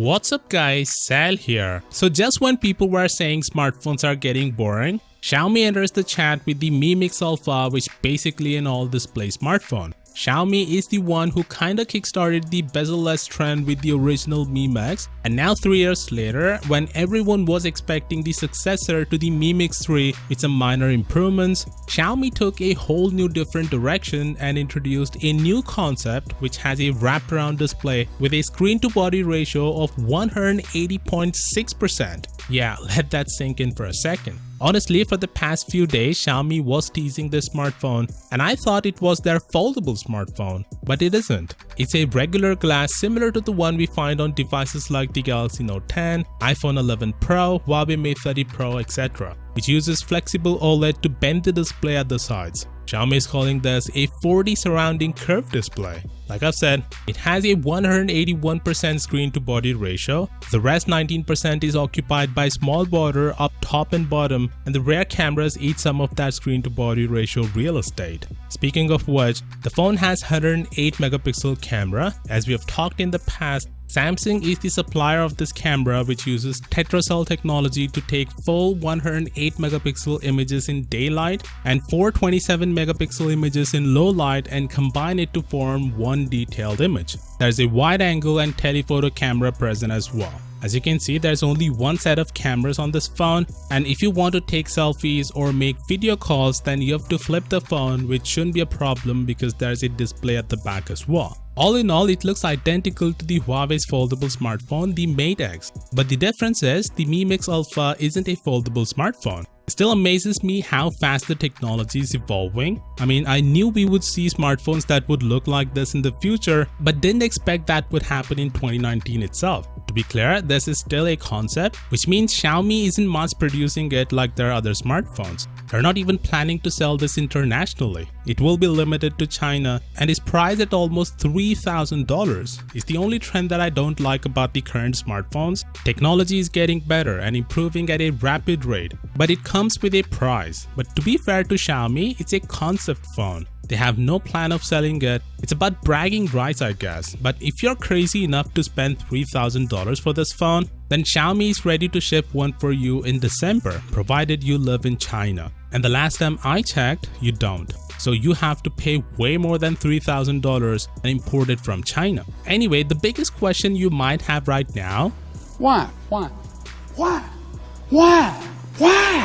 What's up guys, Sal here. So just when people were saying smartphones are getting boring, Xiaomi enters the chat with the Mi Mix Alpha, which basically an all-display smartphone. Xiaomi is the one who kinda kickstarted the bezel-less trend with the original Mi Mix, and now 3 years later, when everyone was expecting the successor to the Mi Mix 3 with some minor improvements, Xiaomi took a whole new different direction and introduced a new concept which has a wrapped around display with a screen to body ratio of 180.6%. Yeah, let that sink in for a second. Honestly, for the past few days, Xiaomi was teasing this smartphone and I thought it was their foldable smartphone, but it isn't. It's a regular glass similar to the one we find on devices like the Galaxy Note 10, iPhone 11 Pro, Huawei Mate 30 Pro, etc., which uses flexible OLED to bend the display at the sides. Xiaomi is calling this a 4D surrounding curved display. Like I've said, it has a 181% screen to body ratio, the rest 19% is occupied by small border up top and bottom, and the rear cameras eat some of that screen to body ratio real estate. Speaking of which, the phone has 108 megapixel camera. As we have talked in the past, Samsung is the supplier of this camera, which uses tetracell technology to take full 108 megapixel images in daylight and 427 megapixel images in low light and combine it to form one detailed image. There's a wide angle and telephoto camera present as well. As you can see, there's only one set of cameras on this phone, and if you want to take selfies or make video calls, then you have to flip the phone, which shouldn't be a problem because there's a display at the back as well. All in all, it looks identical to the Huawei's foldable smartphone, the Mate X, but the difference is the Mi Mix Alpha isn't a foldable smartphone. It still amazes me how fast the technology is evolving. I mean, I knew we would see smartphones that would look like this in the future, but didn't expect that would happen in 2019 itself. To be clear, this is still a concept, which means Xiaomi isn't mass producing it like their other smartphones. They're not even planning to sell this internationally. It will be limited to China and is priced at almost $3,000. It's the only trend that I don't like about the current smartphones. Technology is getting better and improving at a rapid rate, but it comes with a price. But to be fair to Xiaomi, it's a concept phone. They have no plan of selling it. It's about bragging rights, I guess. But if you're crazy enough to spend $3,000 for this phone, then Xiaomi is ready to ship one for you in December, provided you live in China. And the last time I checked, you don't. So you have to pay way more than $3,000 and import it from China. Anyway, the biggest question you might have right now: Why?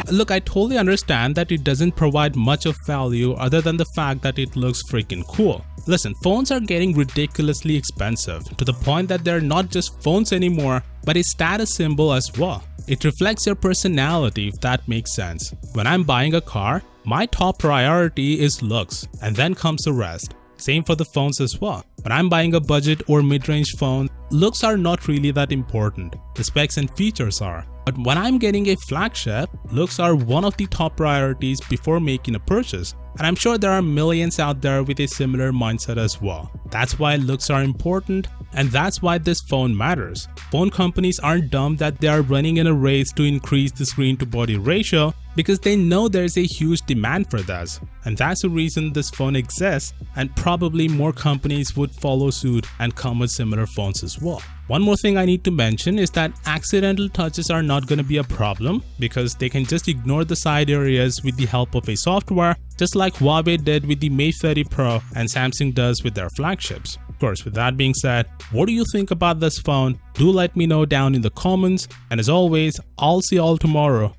Look, I totally understand that it doesn't provide much of value other than the fact that it looks freaking cool. Listen, phones are getting ridiculously expensive to the point that they're not just phones anymore, but a status symbol as well. It reflects your personality, if that makes sense. When I'm buying a car, my top priority is looks, and then comes the rest. Same for the phones as well. When I'm buying a budget or mid-range phone, looks are not really that important. The specs and features are. But when I'm getting a flagship, looks are one of the top priorities before making a purchase. And I'm sure there are millions out there with a similar mindset as well. That's why looks are important, and that's why this phone matters. Phone companies aren't dumb that they are running in a race to increase the screen to body ratio, because they know there's a huge demand for this. And that's the reason this phone exists, and probably more companies would follow suit and come with similar phones as well. One more thing I need to mention is that accidental touches are not going to be a problem, because they can just ignore the side areas with the help of a software, just like Huawei did with the Mate 30 Pro and Samsung does with their flagships. Of course, with that being said, what do you think about this phone? Do let me know down in the comments, and as always, I'll see you all tomorrow.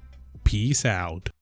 Peace out.